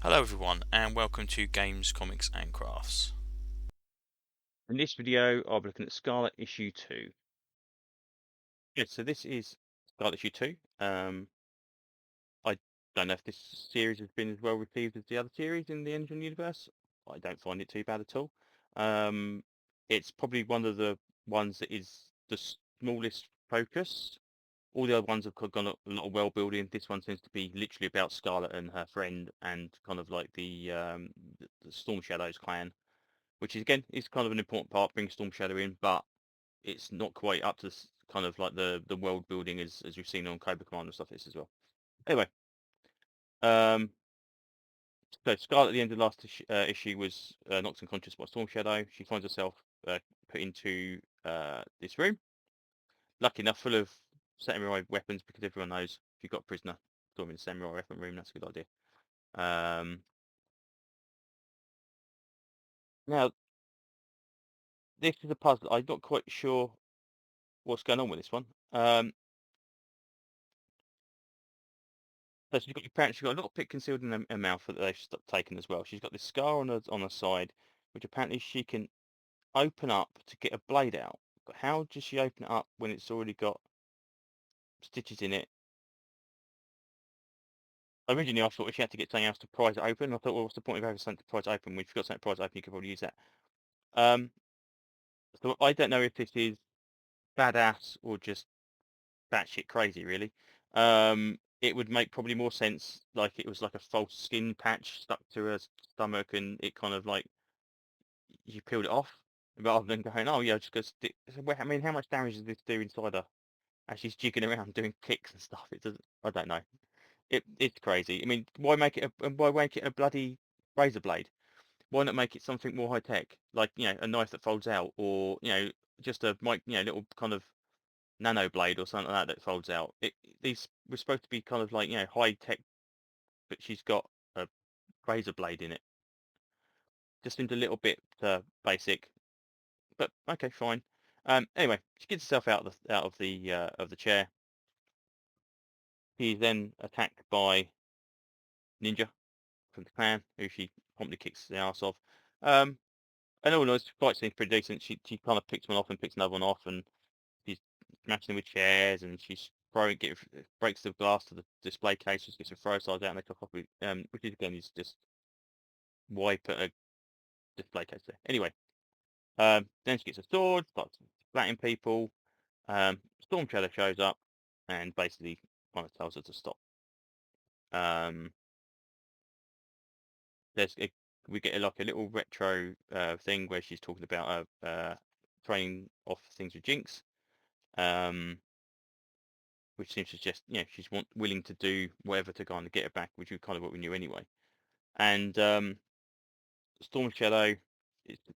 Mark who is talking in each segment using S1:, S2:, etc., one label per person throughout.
S1: Hello everyone and welcome to Games, Comics and Crafts.
S2: In this video, I'll be looking at Scarlett issue 2. Yeah, so this is Scarlett issue 2. I don't know if this series has been as well received as the other series in the Energon Universe. I don't find it too bad at all. Um, it's probably one of the ones that is the smallest focus. All the other ones have gone a lot of world building. This one seems to be literally about Scarlett and her friend and kind of like the Storm Shadows clan, which is again is kind of an important part, bring Storm Shadow in, but it's not quite up to kind of like the world building as we've seen on Cobra Command and stuff is as well. Anyway, um, so Scarlet at the end of the last issue was knocked unconscious by Storm Shadow. She finds herself put into this room, lucky enough, full of samurai weapons because everyone knows if you've got a prisoner, throw them in the samurai weapon room. That's a good idea. Um, Now this is a puzzle. I'm not quite sure what's going on with this one. So she's got apparently she's got a little bit concealed in her mouth that they've taken as well. She's got this scar on her side, which apparently she can open up to get a blade out. But how does she open it up when it's already got stitches in it? Originally, I thought she had to get something else to prise it open. I thought, well, what's the point of having something to prise it open? When you've got something to prise it open, you could probably use that. Um, so I don't know if this is badass or just batshit crazy, really. It would make probably more sense like it was like a false skin patch stuck to her stomach, and it kind of like you peeled it off rather than going, oh yeah, just go stick. I mean, how much damage does this do inside her as she's jigging around doing kicks and stuff? It doesn't. I don't know. It's crazy. I mean, why make it a bloody razor blade? Why not make it something more high tech, like a knife that folds out, or just a little kind of nano blade or something like that that folds out. These were supposed to be kind of like high tech, but she's got a razor blade in it. Just seemed a little bit basic. But okay, fine. Anyway, she gets herself out of the chair. He's then attacked by Ninja from the clan, who she promptly kicks the ass of. Um, and all in all, the fight seems pretty decent. She kind of picks one off and picks another one off, and she's smashing them with chairs, and she's breaks the glass to the display case, just gets some throw sides out, and they took off with, which is again is just wipe at a display case there. Anyway, then she gets a sword, starts splatting people. Storm Shadow shows up and basically kind of tells her to stop. Um, there's a, we get like a little retro thing where she's talking about throwing off things with Jinx, um, which seems to suggest she's willing to do whatever to kind of get her back, which is kind of what we knew anyway. And Storm Shadow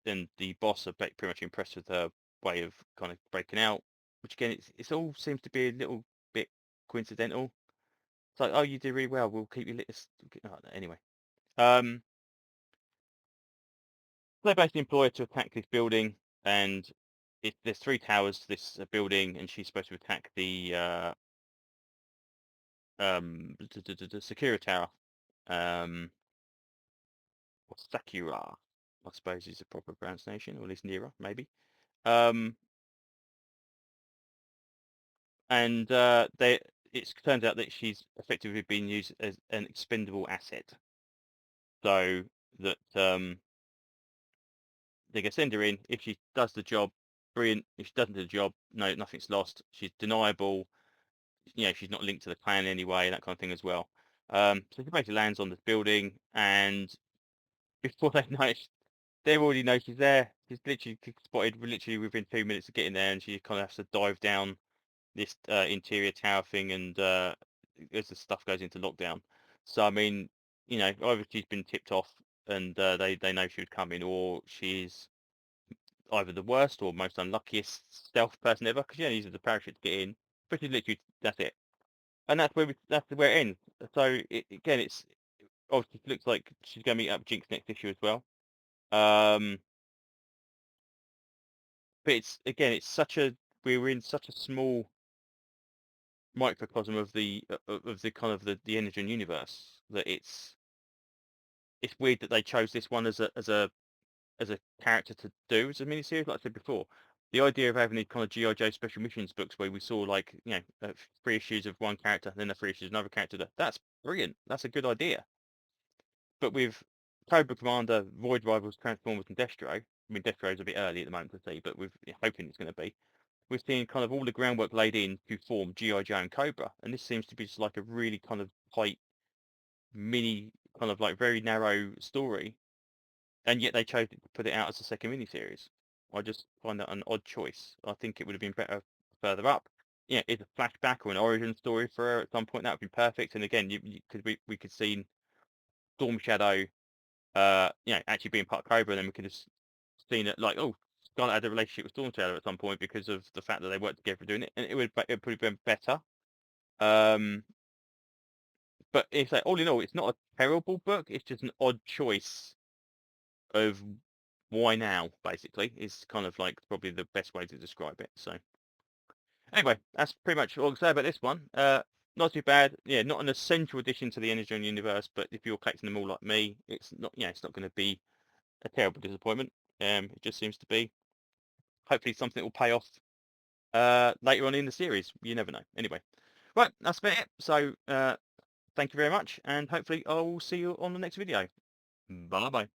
S2: and the boss are pretty much impressed with her way of kind of breaking out, which again it's all seems to be a little bit coincidental. It's like, oh, you do really well. We'll keep you lit. Anyway, um, they basically employ her to attack this building, and there's three towers to this building, and she's supposed to attack the Sakura Tower, um, or Sakura, I suppose is the proper pronunciation, or at least nearer, maybe. Um, and it turns out that she's effectively been used as an expendable asset, so that they can send her in. If she does the job, brilliant. If she doesn't do the job, no, nothing's lost. She's deniable. She's not linked to the clan anyway, that kind of thing as well. So she basically lands on this building, and before they know it, they already know she's there. She's literally spotted literally within 2 minutes of getting there, and she kind of has to dive down this interior tower thing, and as the stuff goes into lockdown. So I mean, either she's been tipped off and they know she was coming, or she's either the worst or most unluckiest stealth person ever, because uses the parachute to get in, but she's literally that's it, and that's where it ends. So again, it's obviously looks like she's going to meet up with Jinx next issue as well. Um, but it's such a we were in such a small microcosm of the kind of the Energon universe that it's weird that they chose this one as a character to do as a miniseries. Like I said before, the idea of having these kind of GI Joe special missions books where we saw like 3 issues of one character, then the 3 issues of another character. That's brilliant. That's a good idea. But with Cobra Commander, Void Rivals, Transformers, and Destro, I mean Destro's a bit early at the moment to see, but we're hoping it's going to be. We're seeing kind of all the groundwork laid in to form GI Joe and Cobra, and this seems to be just like a really kind of tight, mini, kind of like very narrow story, and yet they chose to put it out as a second miniseries. I just find that an odd choice. I think it would have been better further up. Yeah, it's a flashback or an origin story for her at some point. That would be perfect. And again, we could see Storm Shadow, actually being part of Cobra, and then we could have seen it like, oh, Scarlett had a relationship with Storm Shadow at some point because of the fact that they worked together doing it, and it probably been better. But it's like all in all, it's not a terrible book. It's just an odd choice of why now, basically, is kind of like probably the best way to describe it. So anyway, that's pretty much all I can say about this one. Not too bad. Yeah, not an essential addition to the Energon Universe, but if you're collecting them all like me, it's not. Yeah, it's not going to be a terrible disappointment. It just seems to be hopefully something that will pay off later on in the series. You never know. Anyway, right, that's about it. So thank you very much, and hopefully I will see you on the next video. Bye bye.